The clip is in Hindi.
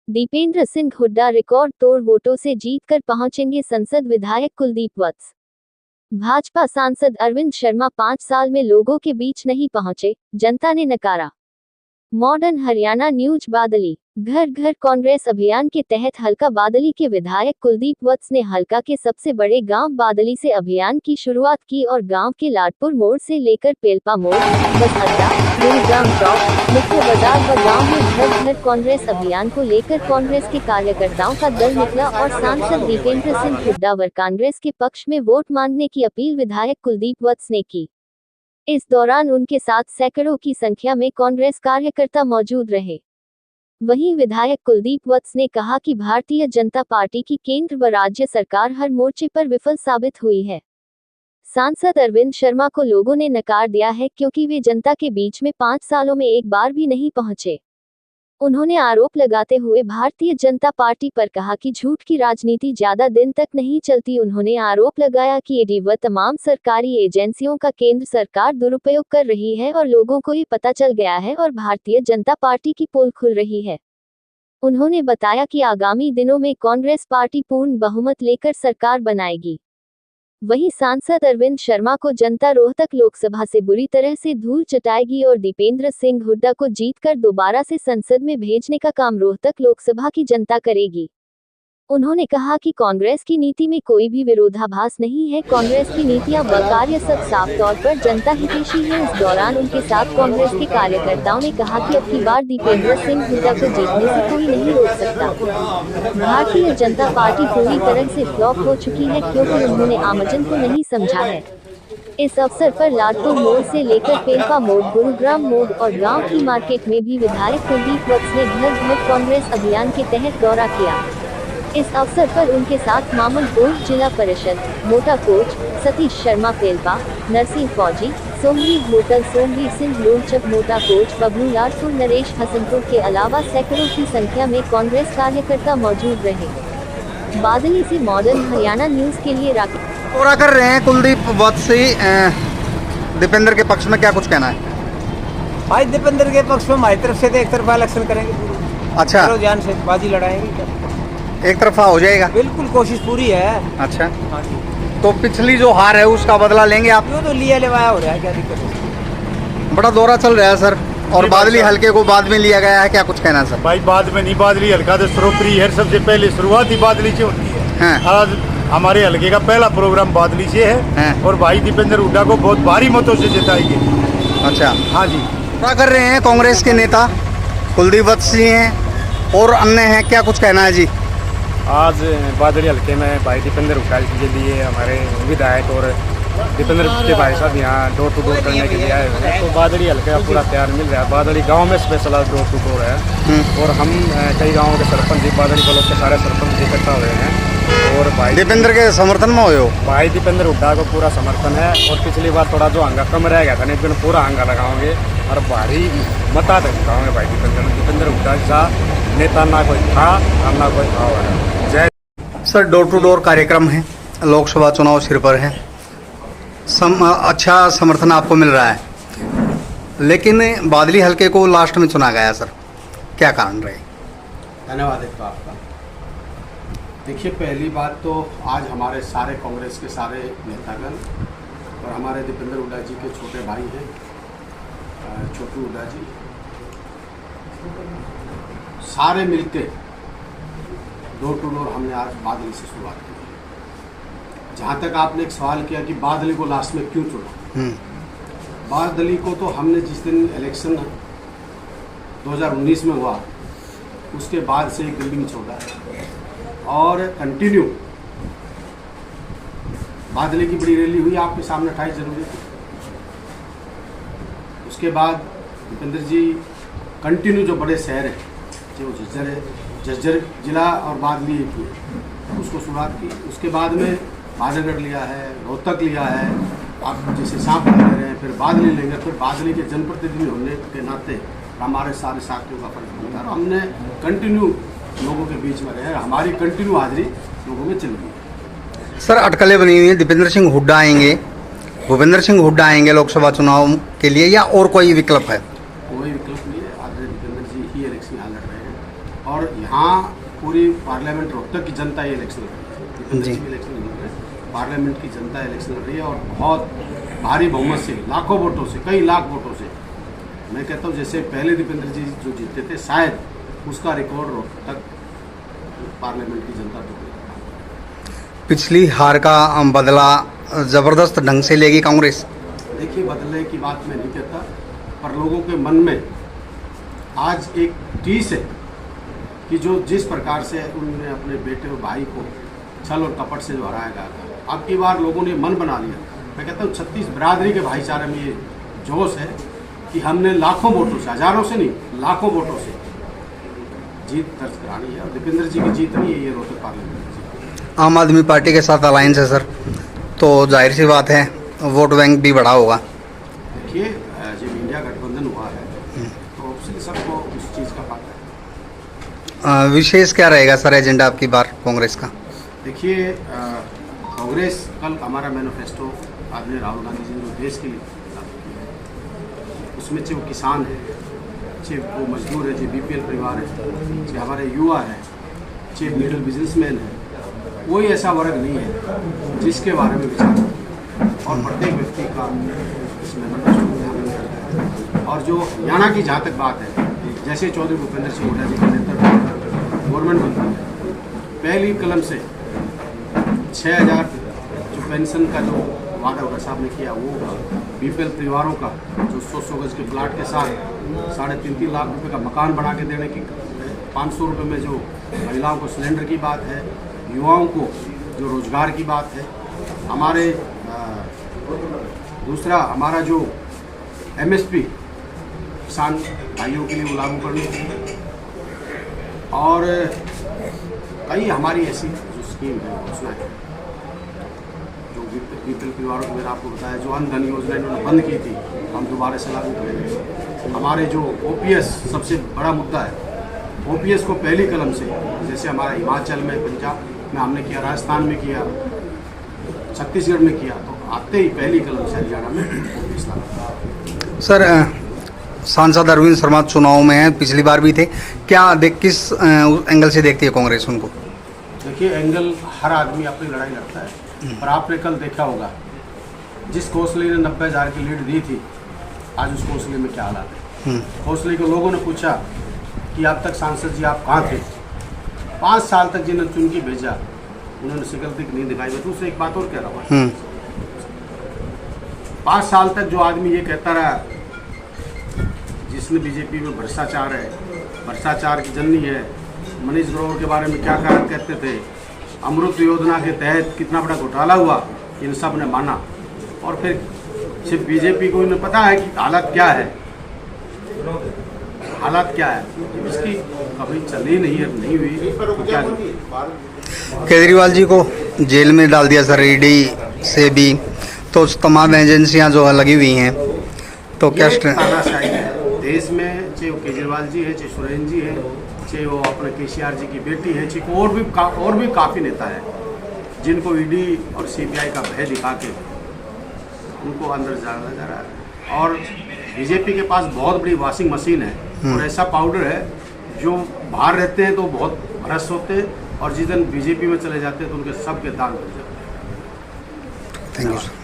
दीपेंद्र सिंह हुड्डा रिकॉर्ड तोड़ वोटों से जीतकर पहुंचेंगे संसद। विधायक कुलदीप वत्स। भाजपा सांसद अरविंद शर्मा 5 साल में लोगों के बीच नहीं पहुंचे, जनता ने नकारा। Modern Haryana news. बादली घर घर कांग्रेस अभियान के तहत हल्का बादली के विधायक कुलदीप वत्स ने हल्का के सबसे बड़े गांव बादली से अभियान की शुरुआत की और गांव के लाडपुर मोड़ से लेकर पेलपा मोड़, बस अड्डा, गुरुग्राम चौक, मुख्य बाजार व गांव में घर घर कांग्रेस अभियान को लेकर कांग्रेस के कार्यकर्ताओं का दल निकला और सांसद दीपेंद्र सिंह हुड्डा व कांग्रेस के पक्ष में वोट मांगने की अपील विधायक कुलदीप वत्स ने की। इस दौरान उनके साथ सैकड़ों की संख्या में कांग्रेस कार्यकर्ता मौजूद रहे। वहीं विधायक कुलदीप वत्स ने कहा कि भारतीय जनता पार्टी की केंद्र व राज्य सरकार हर मोर्चे पर विफल साबित हुई है। सांसद अरविंद शर्मा को लोगों ने नकार दिया है क्योंकि वे जनता के बीच में 5 सालों में एक बार भी नहीं पहुंचे। उन्होंने आरोप लगाते हुए भारतीय जनता पार्टी पर कहा कि झूठ की राजनीति ज्यादा दिन तक नहीं चलती। उन्होंने आरोप लगाया कि ईडी व तमाम सरकारी एजेंसियों का केंद्र सरकार दुरुपयोग कर रही है और लोगों को ये पता चल गया है और भारतीय जनता पार्टी की पोल खुल रही है। उन्होंने बताया कि आगामी दिनों में कांग्रेस पार्टी पूर्ण बहुमत लेकर सरकार बनाएगी। वहीं सांसद अरविंद शर्मा को जनता रोहतक लोकसभा से बुरी तरह से धूल चटाएगी और दीपेंद्र सिंह हुड्डा को जीतकर दोबारा से संसद में भेजने का काम रोहतक लोकसभा की जनता करेगी। उन्होंने कहा कि कांग्रेस की नीति में कोई भी विरोधाभास नहीं है। कांग्रेस की नीतियां व कार्य सब साफ तौर पर जनता हितैषी है। इस दौरान उनके साथ कांग्रेस के कार्यकर्ताओं ने कहा कि अब की बार दीपेंद्र सिंह हुड्डा को जीतने से कोई नहीं रोक सकता। भारतीय जनता पार्टी पूरी तरह से फ्लॉप हो चुकी है क्योंकि उन्होंने आमजन को नहीं समझा है। इस अवसर पर लाडपुर मोड़ से लेकर पेलपा मोड़, गुरुग्राम मोड़ और गांव की मार्केट में भी विधायक कुलदीप वत्स ने घर घर कांग्रेस अभियान के तहत दौरा किया। इस अवसर पर उनके साथ मामूल बोर्ड, जिला परिषद, मोटा कोच, सतीश शर्मा पेलपा, नरसिंह फौजी, सोमरी होटल, सोमरी सिंह लोलचक, मोटा कोच, बबलू लाडपुर, नरेश हसनपुर के अलावा सैकड़ों की संख्या में कांग्रेस कार्यकर्ता मौजूद रहे। बादली से मॉडर्न हरियाणा न्यूज के लिए राकेश। दौरा कर रहे हैं कुलदीप वत्स से दीपेंद्र के पक्ष में क्या कुछ कहना है? भाई दीपेंद्र के पक्ष में हमारी तरफ से तो एक तरफा इलेक्शन करेंगे। अच्छा, जान से बाजी लड़ाएंगे, एक तरफा हो जाएगा। बिल्कुल कोशिश पूरी है। अच्छा, हाँ जी। तो पिछली जो हार है उसका बदला लेंगे आप? क्यों, तो लिया लेवाया हो रहा है, क्या दिक्कत है? बड़ा दौरा चल रहा है सर, और बादली हल्के को बाद में लिया गया है, क्या कुछ कहना है सर? भाई बाद में नहीं, बादली हल्का तो श्रोत्री है, सबसे पहले शुरुआत ही बादली से होती है। आज हमारे हल्के का पहला प्रोग्राम बादली से है और भाई दीपेंद्र हुड्डा को बहुत भारी मतों से जिताएंगे। अच्छा, हाँ जी। क्या कर रहे हैं कांग्रेस के नेता कुलदीप वत्स जी हैं और अन्य हैं, क्या कुछ कहना है जी? आज बादली हल्के में भाई दीपेंद्र हुड्डा के लिए हमारे विधायक और दीपेंद्र के भाई साहब यहाँ डोर टू डोर करने के लिए आए हुए हैं। तो बादली हल्के का पूरा प्यार मिल रहा है। बादली गांव में स्पेशल आज डोर टू डोर है और हम कई गाँवों के सरपंच जी, बादली ब्लॉक के सारे सरपंच इकट्ठा हुए हैं और भाई दीपेंद्र के समर्थन में हो? भाई दीपेंद्र हुड्डा को पूरा समर्थन है और पिछली बार थोड़ा जो हंगा कम रह गया था, नहीं पूरा हंगा लगाओगे और भारी मताधिक दिखाओगे भाई दीपेंद्र हुड्डा का नेता ना कोई था और ना कोई भाव है। जय सर, डोर टू डोर कार्यक्रम है, लोकसभा चुनाव सिर पर है, अच्छा समर्थन आपको मिल रहा है, लेकिन बादली हल्के को लास्ट में चुना गया सर, क्या कारण रहे? धन्यवाद आपका। देखिए, पहली बात तो आज हमारे सारे कांग्रेस के सारे नेतागण और हमारे दीपेंद्र हुड्डा जी के छोटे भाई हैं छोटू हुड्डा जी, सारे मिलके डोर टू डोर हमने आज बादली से शुरुआत की। जहाँ तक आपने एक सवाल किया कि बादली को लास्ट में क्यों चुना, बादली को तो हमने जिस दिन इलेक्शन 2019 में हुआ उसके बाद से एक दिल्ली में छोड़ा है और कंटिन्यू बादली की बड़ी रैली हुई आपके सामने 28 जनवरी को। उसके बाद दीपेंद्र जी कंटिन्यू जो बड़े शहर हैं, जो झज्जर जिला और बादली एक ही है, उसको शुरुआत की। उसके बाद में बादलगढ़ लिया है, रोहतक लिया है, आप जैसे सांप ले रहे हैं, फिर बादली लेंगे, फिर बादली के जनप्रतिनिधि होने के नाते हमारे सारे साथियों का फर्ज बनता है। हमने कंटिन्यू लोगों के बीच में रहे, हमारी कंटिन्यू हाजिरी लोगों में चल रही है। सर, अटकलें बनी हुई हैं, दीपेंद्र सिंह हुड्डा आएंगे, भूपेंद्र सिंह हुड्डा आएंगे लोकसभा चुनाव के लिए, या और कोई विकल्प है? कोई विकल्प नहीं है, आज दीपेंद्र जी ही इलेक्शन यहाँ लड़ रहे हैं और यहाँ पूरी पार्लियामेंट रोहतक की जनता ये इलेक्शन लड़ रही है, जी। इलेक्शन नहीं लड़ रहे, पार्लियामेंट की जनता इलेक्शन लड़ रही है और बहुत भारी बहुमत से, लाखों वोटों से, कई लाख वोटों से। मैं कहता हूँ जैसे पहले दीपेंद्र जी जो जीते थे, शायद उसका रिकॉर्ड रोहतक पार्लियामेंट की जनता तोड़। पिछली हार का बदला जबरदस्त ढंग से लेगी कांग्रेस। देखिए, बदलने की बात मैं नहीं कहता, पर लोगों के मन में आज एक टीस है कि जो जिस प्रकार से उन्होंने अपने बेटे और भाई को छल और कपट से जो हराया गया था, अब की बार लोगों ने मन बना लिया। मैं कहता हूँ 36 बिरादरी के भाईचारे में ये जोश है कि हमने लाखों वोटों से, हजारों से नहीं, लाखों वोटों से जीत दर्ज करानी है और दीपेंद्र जी की जीत नहीं है ये रोहतक पार्लियामेंट की जीत। आम आदमी पार्टी के साथ अलायंस है सर, तो जाहिर सी बात है वोट बैंक भी बढ़ा होगा। देखिए, जब इंडिया गठबंधन हुआ है तो ऑब्वियसली सबको उस चीज़ का पता है। विशेष क्या रहेगा सर एजेंडा आपकी बार कांग्रेस का? देखिए, कांग्रेस कल हमारा मैनिफेस्टो आदरणीय राहुल गांधी जी ने जो देश के लिए लागू किया है, उसमें चाहे वो किसान है, चाहे वो मजदूर है, चाहे बीपीएल परिवार है, चाहे हमारे युवा है, चाहे मिडिल बिजनेसमैन है, कोई ऐसा वर्ग नहीं है जिसके बारे में विचार नहीं है और प्रत्येक व्यक्ति का इस मैनिफेस्टो में ध्यान रखा है। और जो हरियाणा की जहाँ तक बात है, जैसे चौधरी भूपेंद्र सिंह हुड्डा जी के नेतृत्व में गवर्नमेंट बनती है, पहली कलम से 6000 जो पेंशन का जो वादा हुड्डा साहब ने किया वो होगा, बीपीएल परिवारों का जो 100 गज के प्लाट के साथ 3.5 लाख रुपए का मकान बना के देने की, 500 रुपये में जो महिलाओं को सिलेंडर की बात है, युवाओं को जो रोजगार की बात है, हमारे दूसरा हमारा जो एमएसपी किसान भाइयों के लिए वो लागू करने की, और कई हमारी ऐसी जो स्कीम है घोषणा है जो बीपीएल परिवारों को मैंने आपको बताया, जो अन्न धन योजना इन्होंने बंद की थी, हम दोबारा से लागू करेंगे। हमारे जो ओपीएस सबसे बड़ा मुद्दा है, ओपीएस को पहली कलम से, जैसे हमारा हिमाचल में, पंजाब में हमने किया, राजस्थान में किया, छत्तीसगढ़ में किया, तो आते ही पहली कलम से हरियाणा में ओपीएस लागू। सर सांसद अरविंद शर्मा चुनाव में हैं, पिछली बार भी थे, क्या किस एंगल से देखती है कांग्रेस उनको? देखिए, एंगल हर आदमी अपनी लड़ाई लड़ता है, पर आपने कल देखा होगा जिस कोसली ने 90,000 की लीड दी थी, आज उस कोसली में क्या हालात है। कोसली को लोगों ने पूछा कि अब तक सांसद जी आप कहाँ थे? 5 साल तक जिन्होंने चुन के भेजा उन्होंने शिकल तक नहीं दिखाई। मैं दूसरी एक बात और कह रहा हूँ, 5 साल तक जो आदमी ये कहता रहा जिसने बीजेपी में भ्रष्टाचार है, भ्रष्टाचार की जननी है, मनीष ग्रोवर के बारे में क्या क्या कहते थे, अमृत योजना के तहत कितना बड़ा घोटाला हुआ, इन सब ने माना। और फिर सिर्फ बीजेपी को इन्हें पता है कि हालत क्या है, हालत क्या है, इसकी कभी चली नहीं हुई तो क्या केजरीवाल जी को जेल में डाल दिया सर ईडी से भी, तो तमाम एजेंसियां जो है लगी हुई हैं, तो क्या तानाशाही है देश में, चाहे वो केजरीवाल जी है, चाहे सुरेन जी है, चाहे वो अपने केसीआर जी की बेटी है, चाहे और भी काफ़ी नेता है जिनको ईडी और सीबीआई का भय दिखा के उनको अंदर जाना जा रहा है। और बीजेपी के पास बहुत बड़ी वॉशिंग मशीन है और ऐसा पाउडर है जो बाहर रहते हैं तो बहुत भ्रष्ट होते हैं और जिस दिन बीजेपी में चले जाते हैं तो उनके सबके दाग बन जाते हैं। Thank you sir.